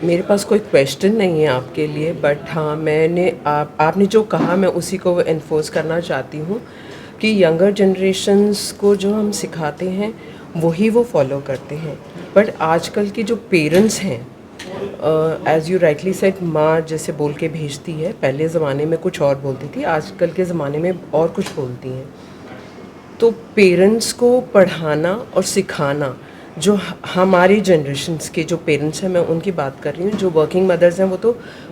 मेरे पास कोई क्वेश्चन नहीं है आपके लिए, बट हाँ, आपने जो कहा मैं उसी को एनफोर्स करना चाहती हूँ कि यंगर जनरेशन्स को जो हम सिखाते हैं वही वो फॉलो करते हैं। बट आजकल की जो पेरेंट्स हैं, एज़ यू राइटली सेड, माँ जैसे बोल के भेजती है, पहले ज़माने में कुछ और बोलती थी, आजकल के ज़माने में और कुछ बोलती हैं। तो पेरेंट्स को पढ़ाना और सिखाना, जो हमारी जनरेशन्स के जो पेरेंट्स हैं, मैं उनकी बात कर रही हूँ, जो वर्किंग मदर्स हैं वो तो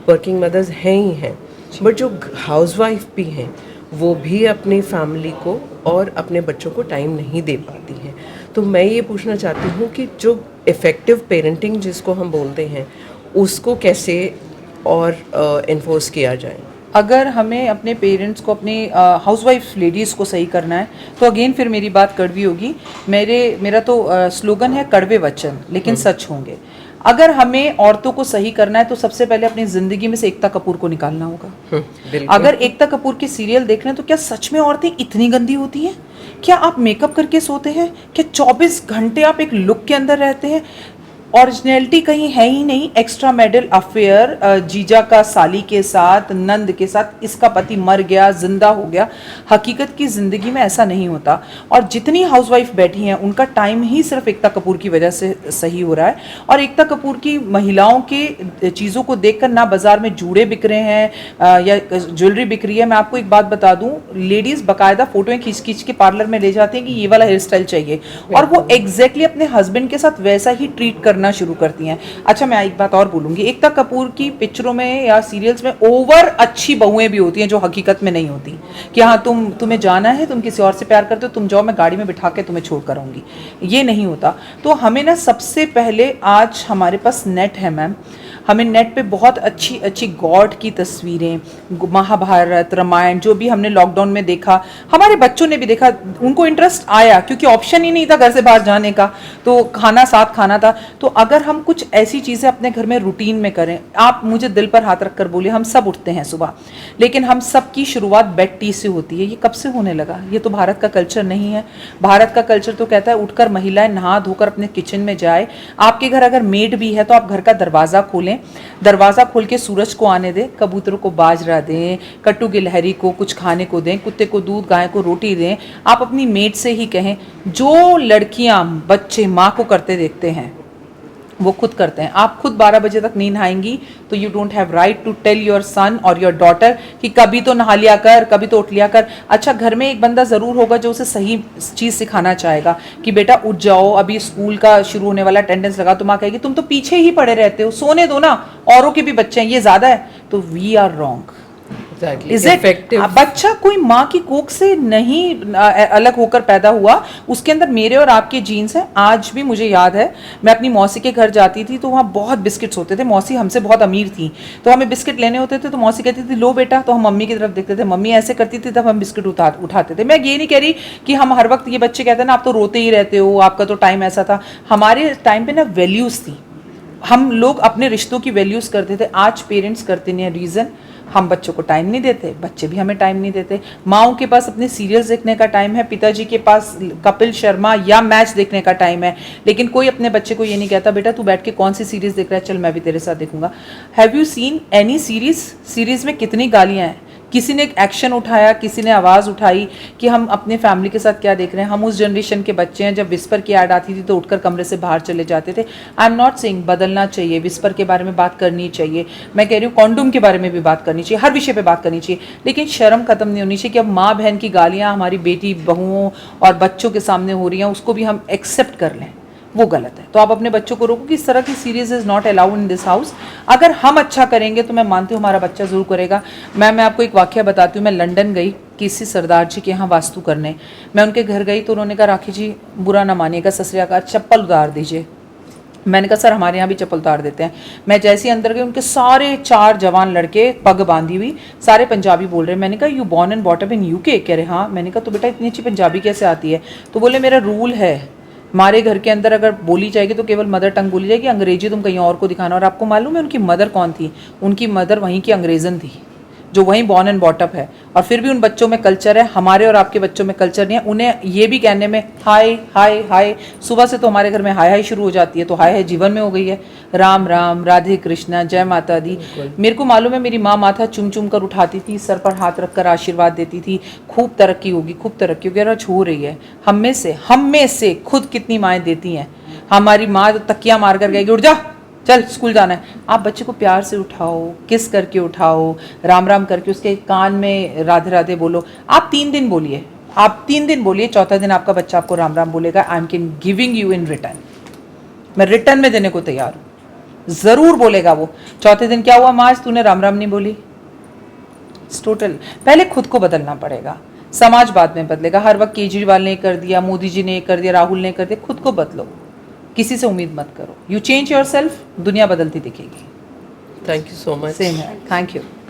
वर्किंग मदर्स हैं ही हैं, बट जो हाउसवाइफ भी हैं वो भी अपनी फैमिली को और अपने बच्चों को टाइम नहीं दे पाती हैं। तो मैं ये पूछना चाहती हूँ कि जो इफ़ेक्टिव पेरेंटिंग जिसको हम बोलते हैं उसको कैसे और इन्फोर्स किया जाए। अगर हमें अपने पेरेंट्स को, अपने हाउसवाइफ लेडीज़ को सही करना है तो अगेन फिर मेरी बात कड़वी होगी। मेरा तो स्लोगन है कड़वे वचन लेकिन सच होंगे। अगर हमें औरतों को सही करना है तो सबसे पहले अपनी ज़िंदगी में से एकता कपूर को निकालना होगा। अगर एकता कपूर के सीरियल देख रहे हैं तो क्या सच में औरतें इतनी गंदी होती हैं? क्या आप मेकअप करके सोते हैं? क्या 24 घंटे आप एक लुक के अंदर रहते हैं? ओरिजिनलिटी कहीं है ही नहीं। एक्स्ट्रा मैरिटल अफेयर, जीजा का साली के साथ, नंद के साथ, इसका पति मर गया, जिंदा हो गया। हकीकत की ज़िंदगी में ऐसा नहीं होता। और जितनी हाउसवाइफ बैठी हैं उनका टाइम ही सिर्फ एकता कपूर की वजह से सही हो रहा है। और एकता कपूर की महिलाओं के चीज़ों को देखकर ना बाजार में जूड़े बिक रहे हैं या ज्वेलरी बिक रही है। मैं आपको एक बात बता दूं, लेडीज़ बाकायदा फोटोएं खींच खींच के पार्लर में ले जाती हैं कि ये वाला हेयर स्टाइल चाहिए, और वो एग्जैक्टली अपने हस्बैंड के साथ वैसा ही ट्रीट करना शुरू करती हैं। अच्छा, मैं एक बात और बोलूंगी, एकता कपूर की पिक्चरों में या सीरियल्स में ओवर अच्छी बहुएं भी होती हैं जो हकीकत में नहीं होती। कि हाँ, तुम्हें जाना है, तुम किसी और से प्यार करते हो, तुम जाओ, मैं गाड़ी में बिठा के तुम्हें छोड़ कर आऊंगी, ये नहीं होता। तो हमें ना सबसे पहले, आज हमारे पास नेट है मैम, हमें नेट पे बहुत अच्छी अच्छी गॉड की तस्वीरें, महाभारत, रामायण, जो भी हमने लॉकडाउन में देखा, हमारे बच्चों ने भी देखा, उनको इंटरेस्ट आया क्योंकि ऑप्शन ही नहीं था घर से बाहर जाने का, तो खाना साथ खाना था। तो अगर हम कुछ ऐसी चीज़ें अपने घर में रूटीन में करें, आप मुझे दिल पर हाथ रखकर बोलिए, हम सब उठते हैं सुबह, लेकिन हम सब की शुरुआत बेड टी से होती है। ये कब से होने लगा? ये तो भारत का कल्चर नहीं है। भारत का कल्चर तो कहता है उठकर महिलाएं नहा धोकर अपने किचन में जाए। आपके घर अगर मेड भी है तो आप घर का दरवाज़ा खोलें, दरवाज़ा खोल के सूरज को आने दें, कबूतरों को बाजरा दें, कट्टू गिलहरी को कुछ खाने को दें, कुत्ते को दूध, गाय को रोटी दें। आप अपनी मेड से ही कहें, जो लड़कियां बच्चे माँ को करते देखते हैं वो खुद करते हैं। आप खुद 12 बजे तक नहीं नहाएंगी तो you don't have right to tell your son और योर डॉटर कि कभी तो नहा लिया कर, कभी तो उठ लिया कर। अच्छा, घर में एक बंदा ज़रूर होगा जो उसे सही चीज़ सिखाना चाहेगा कि बेटा उठ जाओ, अभी स्कूल का शुरू होने वाला, अटेंडेंस लगा। तो माँ कहेगी तुम तो पीछे ही पड़े रहते हो, सोने दो ना, औरों के भी बच्चे हैं, ये ज़्यादा है। तो वी आर रॉन्ग। बच्चा कोई माँ की कोख से नहीं अलग होकर पैदा हुआ, उसके अंदर मेरे और आपके जीन्स हैं। आज भी मुझे याद है, मैं अपनी मौसी के घर जाती थी तो वहाँ बहुत बिस्किट्स होते थे। मौसी हमसे बहुत अमीर थी, तो हमें बिस्किट लेने होते थे तो मौसी कहती थी लो बेटा, तो हम मम्मी की तरफ देखते थे, मम्मी ऐसे करती थी, तब हम बिस्किट उठाते थे। मैं ये नहीं कह रही कि हम हर वक्त, ये बच्चे कहते हैं ना आप तो रोते ही रहते हो, आपका तो टाइम ऐसा था। हमारे टाइम पे ना वैल्यूज़ थी, हम लोग अपने रिश्तों की वैल्यूज़ करते थे। आज पेरेंट्स करते नहीं है। रीज़न, हम बच्चों को टाइम नहीं देते, बच्चे भी हमें टाइम नहीं देते। माँओं के पास अपने सीरियल्स देखने का टाइम है, पिताजी के पास कपिल शर्मा या मैच देखने का टाइम है, लेकिन कोई अपने बच्चे को ये नहीं कहता बेटा तू बैठ के कौन सी सीरीज़ देख रहा है, चल मैं भी तेरे साथ देखूंगा। Have you seen any series में कितनी गालियाँ हैं? किसी ने एक्शन उठाया, किसी ने आवाज़ उठाई कि हम अपने फैमिली के साथ क्या देख रहे हैं? हम उस जनरेशन के बच्चे हैं जब विस्पर की ऐड आती थी तो उठकर कमरे से बाहर चले जाते थे। आई एम नॉट सेइंग बदलना चाहिए, विस्पर के बारे में बात करनी चाहिए, मैं कह रही हूँ कॉन्डोम के बारे में भी बात करनी चाहिए, हर विषय पे बात करनी चाहिए, लेकिन शर्म खत्म नहीं होनी चाहिए कि अब माँ बहन की गालियाँ हमारी बेटी बहुओं और बच्चों के सामने हो रही हैं, उसको भी हम एक्सेप्ट कर लें, वो गलत है। तो आप अपने बच्चों को रोको कि इस तरह की series is not allowed in this house. अगर हम अच्छा करेंगे तो मैं मानती हूँ हमारा बच्चा ज़रूर करेगा। मैं आपको एक वाक़या बताती हूँ। मैं लंदन गई किसी सरदार जी के यहाँ वास्तु करने। मैं उनके घर गई तो उन्होंने कहा राखी जी बुरा ना मानिएगा, सत श्री अकाल, चप्पल उतार दीजिए। मैंने कहा सर हमारे यहाँ भी चप्पल उतार देते हैं। मैं जैसे ही अंदर गई, उनके सारे 4 जवान लड़के पग बांधी हुई, सारे पंजाबी बोल रहे हैं। मैंने कहा you born and bought up in UK? कह रहे हाँ। मैंने कहा तो बेटा इतनी अच्छी पंजाबी कैसे आती है? तो बोले मेरा रूल है, हमारे घर के अंदर अगर बोली जाएगी तो केवल मदर टंग बोली जाएगी, अंग्रेजी तुम कहीं और को दिखाना। और आपको मालूम है उनकी मदर कौन थी? उनकी मदर वहीं की अंग्रेज़न थी। जो वहीं बॉर्न एंड बॉटअप है, और फिर भी उन बच्चों में कल्चर है, हमारे और आपके बच्चों में कल्चर नहीं है, उन्हें ये भी कहने में हाय हाय हाय, सुबह से तो हमारे घर में हाय हाय शुरू हो जाती है, तो हाय हाय जीवन में हो गई है। राम राम, राधे कृष्णा, जय माता दी। मेरे को मालूम है मेरी माँ माथा चुम चुम कर उठाती थी, सर पर हाथ रखकर आशीर्वाद देती थी, खूब तरक्की होगी, खूब तरक्की होगी, और आज हो रही है। हम में से खुद कितनी माएँ देती हैं। हमारी माँ तो तकिया मार कर गएगी, उठ जा चल स्कूल जाना है। आप बच्चे को प्यार से उठाओ, किस करके उठाओ, राम राम करके उसके कान में राधे राधे बोलो। आप 3 दिन बोलिए, आप 3 दिन बोलिए, चौथा दिन आपका बच्चा आपको राम राम बोलेगा। I am can giving you in return, मैं रिटर्न में देने को तैयार हूँ, जरूर बोलेगा वो। चौथे दिन क्या हुआ माँ, आज तूने राम राम नहीं बोली। टोटल पहले खुद को बदलना पड़ेगा, समाज बाद में बदलेगा। हर वक्त केजरीवाल ने कर दिया, मोदी जी ने कर दिया, राहुल ने कर दिया, खुद को बदलो, किसी से उम्मीद मत करो। यू चेंज योर सेल्फ, दुनिया बदलती दिखेगी। Thank you so much. Same है, थैंक यू।